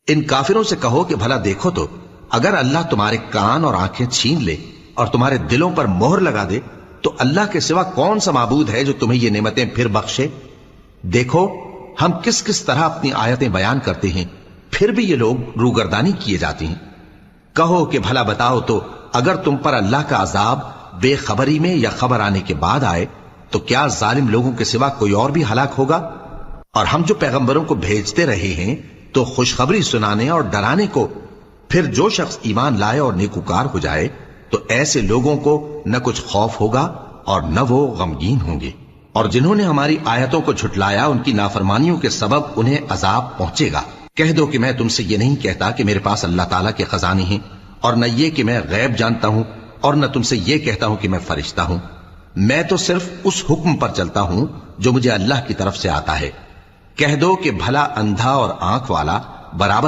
ان کافروں سے کہو کہ بھلا دیکھو تو اگر اللہ تمہارے کان اور آنکھیں چھین لے اور تمہارے دلوں پر مہر لگا دے تو اللہ کے سوا کون سا معبود ہے جو تمہیں یہ نعمتیں پھر بخشے؟ دیکھو ہم کس کس طرح اپنی آیتیں بیان کرتے ہیں، پھر بھی یہ لوگ روگردانی کیے جاتے ہیں۔ کہو کہ بھلا بتاؤ تو اگر تم پر اللہ کا عذاب بے خبری میں یا خبر آنے کے بعد آئے تو کیا ظالم لوگوں کے سوا کوئی اور بھی ہلاک ہوگا؟ اور ہم جو پیغمبروں کو بھیجتے رہے ہیں تو خوشخبری سنانے اور ڈرانے کو، پھر جو شخص ایمان لائے اور نیکوکار ہو جائے تو ایسے لوگوں کو نہ کچھ خوف ہوگا اور نہ وہ غمگین ہوں گے، اور جنہوں نے ہماری آیتوں کو جھٹلایا ان کی نافرمانیوں کے سبب انہیں عذاب پہنچے گا۔ کہہ دو کہ میں تم سے یہ نہیں کہتا کہ میرے پاس اللہ تعالیٰ کے خزانے ہیں، اور نہ یہ کہ میں غیب جانتا ہوں، اور نہ تم سے یہ کہتا ہوں کہ میں فرشتہ ہوں۔ میں تو صرف اس حکم پر چلتا ہوں جو مجھے اللہ کی طرف سے آتا ہے۔ کہہ دو کہ بھلا اندھا اور آنکھ والا برابر